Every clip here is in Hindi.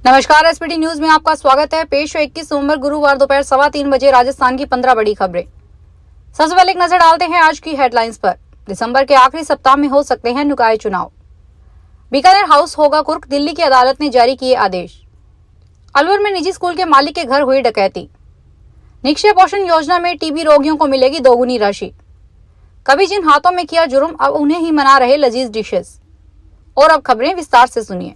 नमस्कार, एसपीटी न्यूज में आपका स्वागत है। पेश है 21 नवंबर गुरुवार दोपहर 3:15 बजे राजस्थान की 15 बड़ी खबरें। सबसे पहले एक नजर डालते हैं आज की हेडलाइंस पर। दिसंबर के आखिरी सप्ताह में हो सकते हैं निकाय चुनाव। बीकानेर हाउस होगा कुर्क, दिल्ली की अदालत ने जारी किए आदेश। अलवर में निजी स्कूल के मालिक के घर हुई डकैती। निक्षय पोषण योजना में टीबी रोगियों को मिलेगी दोगुनी राशि। कभी जिन हाथों में किया जुर्म, अब उन्हें ही मना रहे लजीज डिशेस। और अब खबरें विस्तार से सुनिए।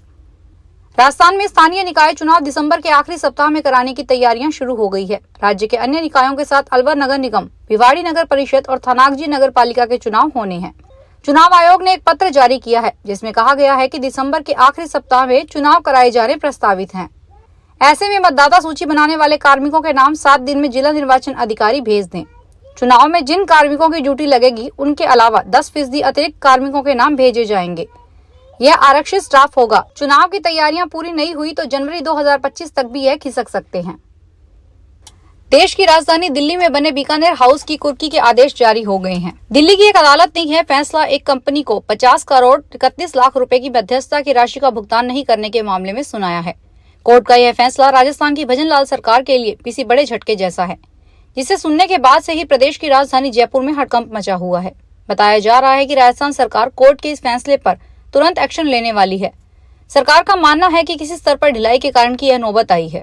राजस्थान में स्थानीय निकाय चुनाव दिसंबर के आखिरी सप्ताह में कराने की तैयारियां शुरू हो गई है। राज्य के अन्य निकायों के साथ अलवर नगर निगम, भिवाड़ी नगर परिषद और थनागजी नगर पालिका के चुनाव होने हैं। चुनाव आयोग ने एक पत्र जारी किया है जिसमें कहा गया है कि दिसंबर के आखिरी सप्ताह में चुनाव कराए जाने प्रस्तावित हैं। ऐसे में मतदाता सूची बनाने वाले कार्मिकों के नाम 7 दिन में जिला निर्वाचन अधिकारी भेज दें। चुनाव में जिन कार्मिकों की ड्यूटी लगेगी उनके अलावा 10% अतिरिक्त कार्मिकों के नाम भेजे जाएंगे। यह आरक्षित स्टाफ होगा। चुनाव की तैयारियां पूरी नहीं हुई तो जनवरी 2025 तक भी यह खिसक सकते हैं। देश की राजधानी दिल्ली में बने बीकानेर हाउस की कुर्की के आदेश जारी हो गए हैं। दिल्ली की एक अदालत ने यह फैसला एक कंपनी को 50 करोड़ 31 लाख रुपए की मध्यस्थता की राशि का भुगतान नहीं करने के मामले में सुनाया है। कोर्ट का यह फैसला राजस्थान की भजन लाल सरकार के लिए किसी बड़े झटके जैसा है, जिसे सुनने के बाद से ही प्रदेश की राजधानी जयपुर में हड़कंप मचा हुआ है। बताया जा रहा है कि राजस्थान सरकार कोर्ट के इस फैसले पर तुरंत एक्शन लेने वाली है। सरकार का मानना है कि किसी स्तर पर ढिलाई के कारण की यह नौबत आई है।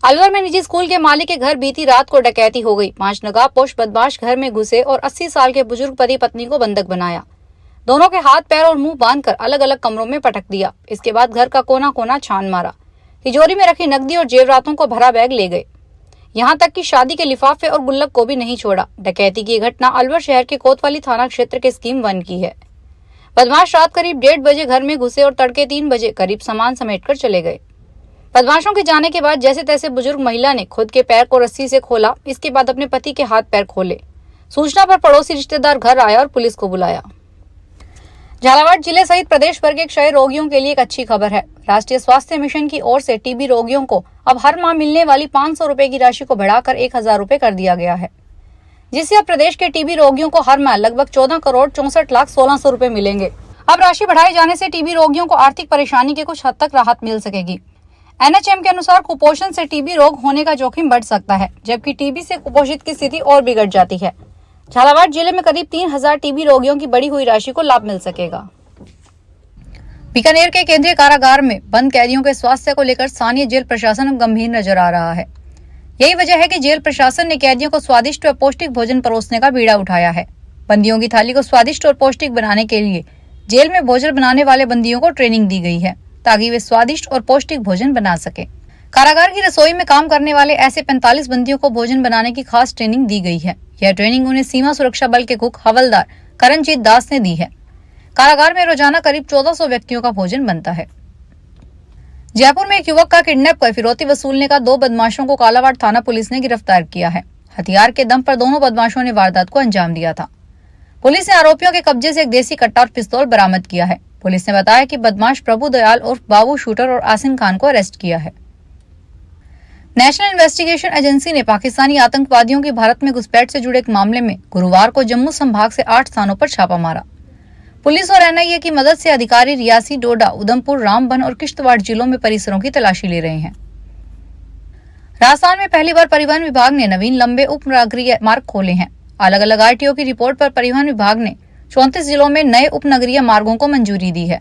अलवर में निजी स्कूल के मालिक के घर बीती रात को डकैती हो गई। 5 नकाबपोश बदमाश घर में घुसे और 80 साल के बुजुर्ग पति पत्नी को बंधक बनाया। दोनों के हाथ पैर और मुंह बांधकर अलग अलग कमरों में पटक दिया। इसके बाद घर का कोना कोना छान मारा। तिजोरी में रखी नकदी और जेवरातों को भरा बैग ले गए। यहाँ तक कि शादी के लिफाफे और गुल्लक को भी नहीं छोड़ा। डकैती की घटना अलवर शहर के कोतवाली थाना क्षेत्र के स्कीम 1 की है। बदमाश रात करीब 1:30 बजे घर में घुसे और तड़के 3 बजे करीब सामान समेटकर चले गए। बदमाशों के जाने के बाद जैसे तैसे बुजुर्ग महिला ने खुद के पैर को रस्सी से खोला। इसके बाद अपने पति के हाथ पैर खोले। सूचना पर पड़ोसी रिश्तेदार घर आया और पुलिस को बुलाया। झालावाड़ जिले सहित प्रदेश भर के क्षय रोगियों के लिए एक अच्छी खबर है। राष्ट्रीय स्वास्थ्य मिशन की ओर से टीबी रोगियों को अब हर माह मिलने वाली 500 रुपए की राशि को बढ़ाकर 1000 रुपए कर दिया गया है, जिससे अब प्रदेश के टीबी रोगियों को हर माह लगभग 14 करोड़ 64 लाख 1600 रुपए मिलेंगे। अब राशि बढ़ाए जाने से टीबी रोगियों को आर्थिक परेशानी के कुछ हद तक राहत मिल सकेगी। एनएचएम के अनुसार कुपोषण से टीबी रोग होने का जोखिम बढ़ सकता है, जबकि टीबी से कुपोषित की स्थिति और बिगड़ जाती है। झालावाड़ जिले में करीब 3000 टीबी रोगियों की बढ़ी हुई राशि को लाभ मिल सकेगा। बीकानेर के केंद्रीय कारागार में बंद कैदियों के स्वास्थ्य को लेकर स्थानीय जेल प्रशासन गंभीर नजर आ रहा है। यही वजह है कि जेल प्रशासन ने कैदियों को स्वादिष्ट व पौष्टिक भोजन परोसने का बीड़ा उठाया है। बंदियों की थाली को स्वादिष्ट और पौष्टिक बनाने के लिए जेल में भोजन बनाने वाले बंदियों को ट्रेनिंग दी गई है, ताकि वे स्वादिष्ट और पौष्टिक भोजन बना सके। कारागार की रसोई में काम करने वाले ऐसे 45 बंदियों को भोजन बनाने की खास ट्रेनिंग दी गई है। यह ट्रेनिंग उन्हें सीमा सुरक्षा बल के कुक हवलदार करणजीत दास ने दी है। कारागार में रोजाना करीब 1400 व्यक्तियों का भोजन बनता है। जयपुर में एक युवक का किडनैप कर फिरौती वसूलने का 2 बदमाशों को कालावाड़ थाना पुलिस ने गिरफ्तार किया है। हथियार के दम पर दोनों बदमाशों ने वारदात को अंजाम दिया था। पुलिस ने आरोपियों के कब्जे से एक देसी कट्टा और पिस्तौल बरामद किया है। पुलिस ने बताया कि बदमाश प्रभु दयाल उर्फ बाबू शूटर और आसिन खान को अरेस्ट किया है। नेशनल इन्वेस्टिगेशन एजेंसी ने पाकिस्तानी आतंकवादियों की भारत में घुसपैठ से जुड़े एक मामले में गुरुवार को जम्मू संभाग से 8 स्थानों पर छापा मारा। पुलिस और एनआईए की मदद से अधिकारी रियासी, डोडा, उधमपुर, रामबन और किश्तवाड़ जिलों में परिसरों की तलाशी ले रहे हैं। राजस्थान में पहली बार परिवहन विभाग ने नवीन लंबे उपनगरीय मार्ग खोले हैं। अलग अलग आरटीओ की रिपोर्ट पर परिवहन विभाग ने 34 जिलों में नए उपनगरीय मार्गों को मंजूरी दी है।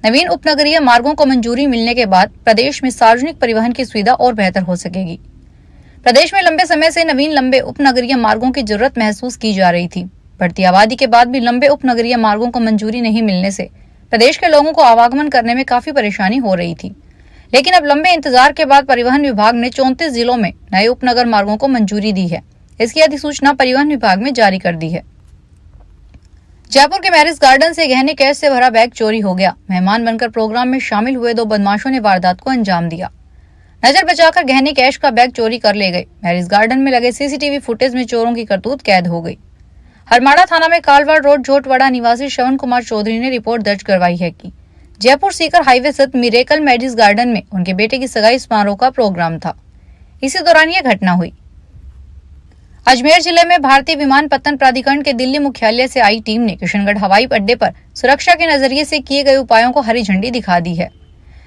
नवीन उपनगरीय मार्गों को मंजूरी मिलने के बाद प्रदेश में सार्वजनिक परिवहन की सुविधा और बेहतर हो सकेगी। प्रदेश में लंबे समय से नवीन लंबे उपनगरीय मार्गों की जरूरत महसूस की जा रही थी। बढ़ती आबादी के बाद भी लंबे उपनगरीय मार्गों को मंजूरी नहीं मिलने से प्रदेश के लोगों को आवागमन करने में काफी परेशानी हो रही थी। लेकिन अब लंबे इंतजार के बाद परिवहन विभाग ने 34 जिलों में नए उपनगर मार्गों को मंजूरी दी है। इसकी अधिसूचना परिवहन विभाग में जारी कर दी है। जयपुर के मैरिज गार्डन से गहने कैश से भरा बैग चोरी हो गया। मेहमान बनकर प्रोग्राम में शामिल हुए 2 बदमाशों ने वारदात को अंजाम दिया। नजर बचाकर गहने कैश का बैग चोरी कर ले गए। मैरिज गार्डन में लगे सीसीटीवी फुटेज में चोरों की करतूत कैद हो गई। हरमाड़ा थाना में कालवाड़ रोड झोटवाड़ा निवासी श्रवण कुमार चौधरी ने रिपोर्ट दर्ज करवाई है कि जयपुर सीकर हाईवे स्थित मिरेकल मैरिज गार्डन में उनके बेटे की सगाई समारोह का प्रोग्राम था। इसी दौरान यह घटना हुई। अजमेर जिले में भारतीय विमानपत्तन प्राधिकरण के दिल्ली मुख्यालय से आई टीम ने किशनगढ़ हवाई अड्डे पर सुरक्षा के नजरिए से किए गए उपायों को हरी झंडी दिखा दी है।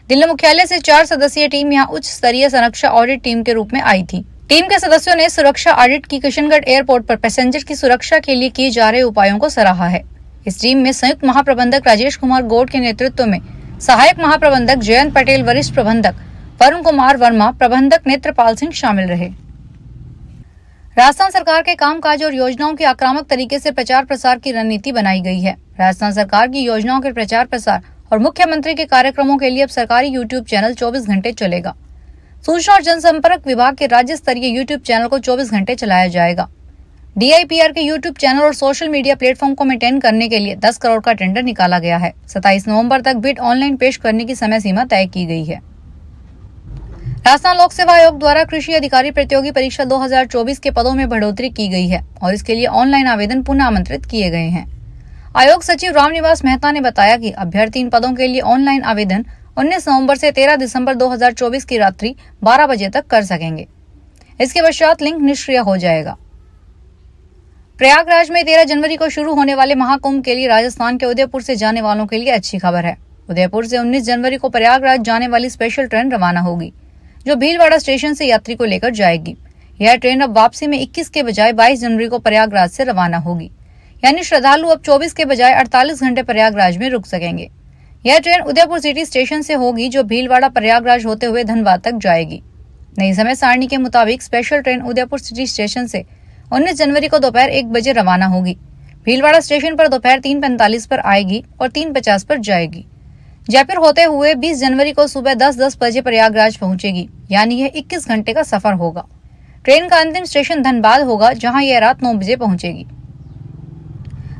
दिल्ली मुख्यालय से 4 सदस्यीय टीम यहां उच्च स्तरीय सुरक्षा ऑडिट टीम के रूप में आई थी। टीम के सदस्यों ने सुरक्षा ऑडिट की किशनगढ़ एयरपोर्ट पर पैसेंजर की सुरक्षा के लिए किए जा रहे उपायों को सराहा है। इस टीम में संयुक्त महाप्रबंधक राजेश कुमार गौड़ के नेतृत्व में सहायक महाप्रबंधक जयंत पटेल, वरिष्ठ प्रबंधक वरुण कुमार वर्मा, प्रबंधक नेत्रपाल सिंह शामिल रहे। राजस्थान सरकार के कामकाज और योजनाओं की आक्रामक तरीके से प्रचार प्रसार की रणनीति बनाई गई है। राजस्थान सरकार की योजनाओं के प्रचार प्रसार और मुख्यमंत्री के कार्यक्रमों के लिए अब सरकारी यूट्यूब चैनल 24 घंटे चलेगा। सूचना और जनसंपर्क विभाग के राज्य स्तरीय यूट्यूब चैनल को 24 घंटे चलाया जाएगा। DIPR के यूट्यूब चैनल और सोशल मीडिया प्लेटफॉर्म को मेंटेन करने के लिए 10 करोड़ का टेंडर निकाला गया है। 27 नवंबर तक बिड ऑनलाइन पेश करने की समय सीमा तय की गई है। राजस्थान लोक सेवा आयोग द्वारा कृषि अधिकारी प्रतियोगी परीक्षा 2024 के पदों में बढ़ोतरी की गई है और इसके लिए ऑनलाइन आवेदन पुनः आमंत्रित किए गए हैं। आयोग सचिव रामनिवास मेहता ने बताया कि अभ्यर्थी इन पदों के लिए ऑनलाइन आवेदन 19 नवंबर से 13 दिसंबर 2024 की रात्रि 12 बजे तक कर सकेंगे। इसके पश्चात लिंक निष्क्रिय हो जाएगा। प्रयागराज में 13 जनवरी को शुरू होने वाले महाकुंभ के लिए राजस्थान के उदयपुर से जाने वालों के लिए अच्छी खबर है। उदयपुर से 19 जनवरी को प्रयागराज जाने वाली स्पेशल ट्रेन रवाना होगी, जो भीलवाड़ा स्टेशन से यात्री को लेकर जाएगी। यह ट्रेन अब वापसी में 21 के बजाय 22 जनवरी को प्रयागराज से रवाना होगी, यानी श्रद्धालु अब 24 के बजाय 48 घंटे प्रयागराज में रुक सकेंगे। यह ट्रेन उदयपुर सिटी स्टेशन से होगी, जो भीलवाड़ा प्रयागराज होते हुए धनबाद तक जाएगी। नई समय सारणी के मुताबिक special train Udaipur city station से 19 जनवरी को दोपहर 1 बजे रवाना होगी। भीलवाड़ा स्टेशन पर दोपहर 3:45 पर आएगी और 3:50 पर जाएगी। जयपुर होते हुए 20 जनवरी को सुबह 10:10 बजे प्रयागराज पहुंचेगी, यानी यह 21 घंटे का सफर होगा। ट्रेन का अंतिम स्टेशन धनबाद होगा, जहां यह रात 9 बजे पहुंचेगी।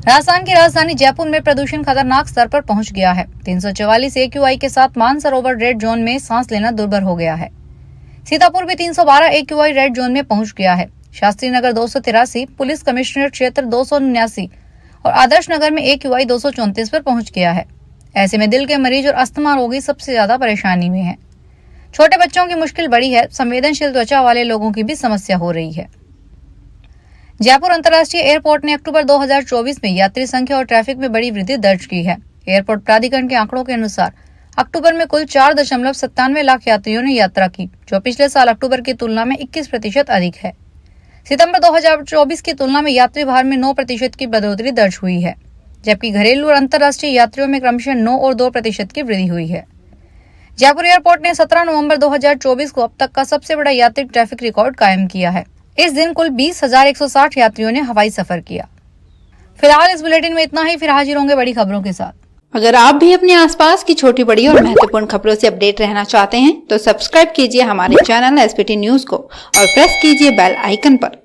राजस्थान की राजधानी जयपुर में प्रदूषण खतरनाक स्तर पर पहुंच गया है। 344 AQI के साथ मानसरोवर रेड जोन में सांस लेना दुर्भर हो गया है। सीतापुर भी 312 AQI रेड जोन में पहुंच गया है। शास्त्री नगर 283, पुलिस कमिश्नरेट क्षेत्र 279 और आदर्श नगर में AQI 234 पर पहुंच गया है। ऐसे में दिल के मरीज और अस्थमा रोगी सबसे ज्यादा परेशानी में है। छोटे बच्चों की मुश्किल बड़ी है। संवेदनशील त्वचा वाले लोगों की भी समस्या हो रही है। जयपुर अंतर्राष्ट्रीय एयरपोर्ट ने अक्टूबर 2024 में यात्री संख्या और ट्रैफिक में बड़ी वृद्धि दर्ज की है। एयरपोर्ट प्राधिकरण के आंकड़ों के अनुसार अक्टूबर में कुल 4.97 लाख यात्रियों ने यात्रा की, जो पिछले साल अक्टूबर की तुलना में 21% अधिक है। सितंबर 2024 की तुलना में यात्री भार में 9% की बढ़ोतरी दर्ज हुई है, जबकि घरेलू और अंतर्राष्ट्रीय यात्रियों में क्रमशः 9 और 2% की वृद्धि हुई है। जयपुर एयरपोर्ट ने 17 नवंबर 2024 को अब तक का सबसे बड़ा यात्री ट्रैफिक रिकॉर्ड कायम किया है। इस दिन कुल 20,160 यात्रियों ने हवाई सफर किया। फिलहाल इस बुलेटिन में इतना ही। फिर हाजिर होंगे बड़ी खबरों के साथ। अगर आप भी अपने आसपास की छोटी बड़ी और महत्वपूर्ण खबरों से अपडेट रहना चाहते हैं तो सब्सक्राइब कीजिए हमारे चैनल SPT न्यूज को और प्रेस कीजिए बेल आइकन पर।